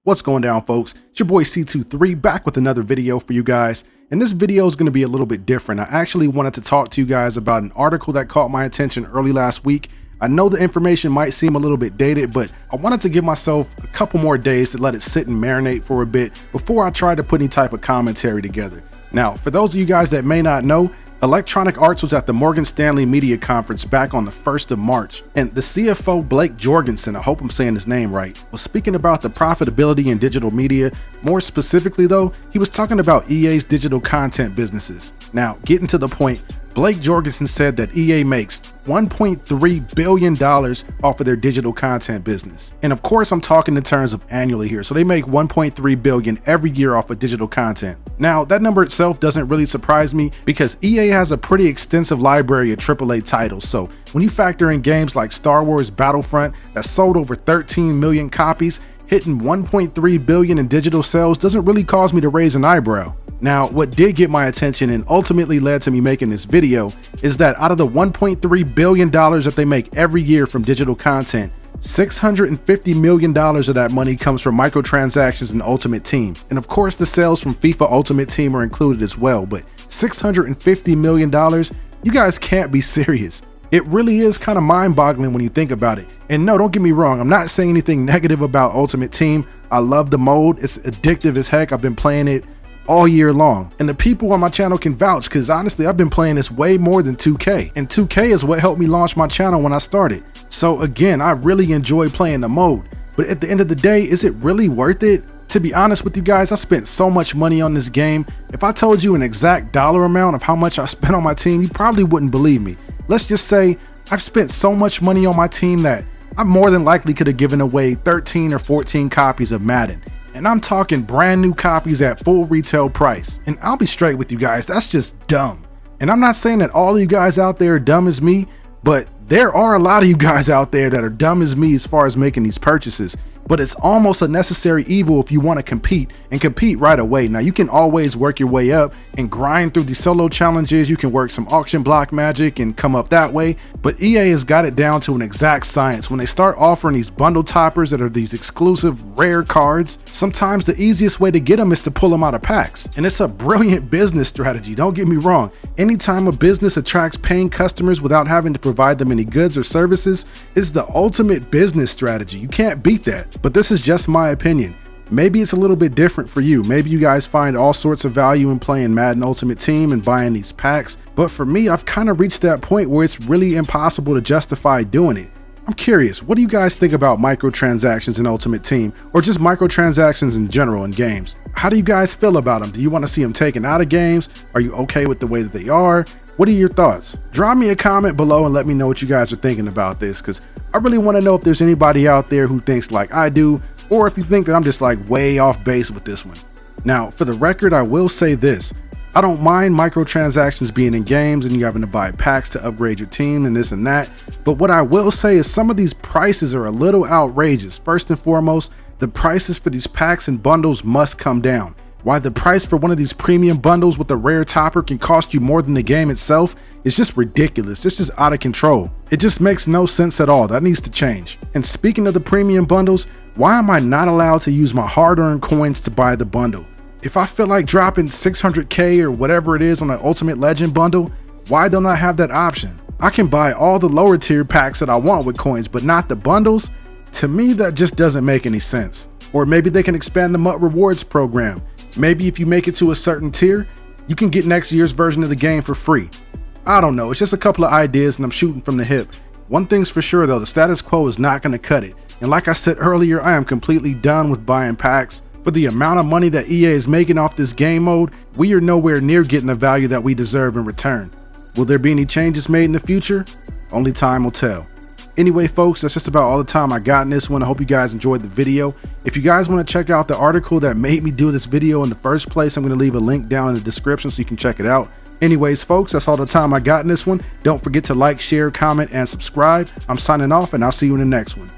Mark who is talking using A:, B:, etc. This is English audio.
A: What's going down, folks? It's your boy C23 back with another video for you guys. And this video is going to be a little bit different. I actually wanted to talk to you guys about an article that caught my attention early last week. I know the information might seem a little bit dated, but I wanted to give myself a couple more days to let it sit and marinate for a bit before I try to put any type of commentary together. Now, for those of you guys that may not know, Electronic Arts was at the Morgan Stanley Media Conference back on the 1st of March, and the CFO Blake Jorgensen, I hope I'm saying his name right, was speaking about the profitability in digital media. More specifically though, he was talking about EA's digital content businesses. Now, getting to the point, Blake Jorgensen said that EA makes $1.3 billion off of their digital content business. And of course, I'm talking in terms of annually here. So they make $1.3 billion every year off of digital content. Now, that number itself doesn't really surprise me because EA has a pretty extensive library of AAA titles. So when you factor in games like Star Wars Battlefront that sold over 13 million copies, hitting $1.3 billion in digital sales doesn't really cause me to raise an eyebrow. Now, what did get my attention and ultimately led to me making this video is that out of the $1.3 billion that they make every year from digital content, $650 million of that money comes from microtransactions and Ultimate Team. And of course, the sales from FIFA Ultimate Team are included as well, but $650 million, you guys can't be serious. It really is kind of mind-boggling when you think about it. And no, don't get me wrong, I'm not saying anything negative about Ultimate Team. I love the mode, it's addictive as heck. I've been playing it all year long, and the people on my channel can vouch because honestly I've been playing this way more than 2K, and 2K is what helped me launch my channel when I started. So again, I really enjoy playing the mode, but at the end of the day, is it really worth it? To be honest with you guys, I spent so much money on this game. If I told you an exact dollar amount of how much I spent on my team, you probably wouldn't believe me. Let's just say I've spent so much money on my team that I more than likely could have given away 13 or 14 copies of Madden. And I'm talking brand new copies at full retail price. And I'll be straight with you guys, that's just dumb. And I'm not saying that all of you guys out there are dumb as me, but there are a lot of you guys out there that are dumb as me as far as making these purchases. But it's almost a necessary evil if you want to compete, and compete right away. Now, you can always work your way up and grind through these solo challenges. You can work some auction block magic and come up that way. But EA has got it down to an exact science. When they start offering these bundle toppers that are these exclusive rare cards, sometimes the easiest way to get them is to pull them out of packs. And it's a brilliant business strategy, don't get me wrong. Anytime a business attracts paying customers without having to provide them any goods or services is the ultimate business strategy. You can't beat that. But this is just my opinion. Maybe it's a little bit different for you. Maybe you guys find all sorts of value in playing Madden Ultimate Team and buying these packs. But for me, I've kind of reached that point where it's really impossible to justify doing it. I'm curious, what do you guys think about microtransactions in Ultimate Team, or just microtransactions in general in games? How do you guys feel about them? Do you want to see them taken out of games? Are you okay with the way that they are? What are your thoughts? Drop me a comment below and let me know what you guys are thinking about this, because I really want to know if there's anybody out there who thinks like I do, or if you think that I'm just like way off base with this one. Now, for the record, I will say this. I don't mind microtransactions being in games and you having to buy packs to upgrade your team and this and that. But what I will say is some of these prices are a little outrageous. First and foremost, the prices for these packs and bundles must come down. Why the price for one of these premium bundles with a rare topper can cost you more than the game itself is just ridiculous. It's just out of control. It just makes no sense at all. That needs to change. And speaking of the premium bundles, why am I not allowed to use my hard-earned coins to buy the bundle? If I feel like dropping 600K or whatever it is on an Ultimate Legend bundle, why don't I have that option? I can buy all the lower tier packs that I want with coins, but not the bundles? To me, that just doesn't make any sense. Or maybe they can expand the MUT rewards program. Maybe if you make it to a certain tier, you can get next year's version of the game for free. I don't know, it's just a couple of ideas and I'm shooting from the hip. One thing's for sure though, the status quo is not gonna cut it. And like I said earlier, I am completely done with buying packs. For the amount of money that EA is making off this game mode, we are nowhere near getting the value that we deserve in return. Will there be any changes made in the future? Only time will tell. Anyway, folks, that's just about all the time I got in this one. I hope you guys enjoyed the video. If you guys want to check out the article that made me do this video in the first place, I'm going to leave a link down in the description so you can check it out. Anyways, folks, that's all the time I got in this one. Don't forget to like, share, comment, and subscribe. I'm signing off, and I'll see you in the next one.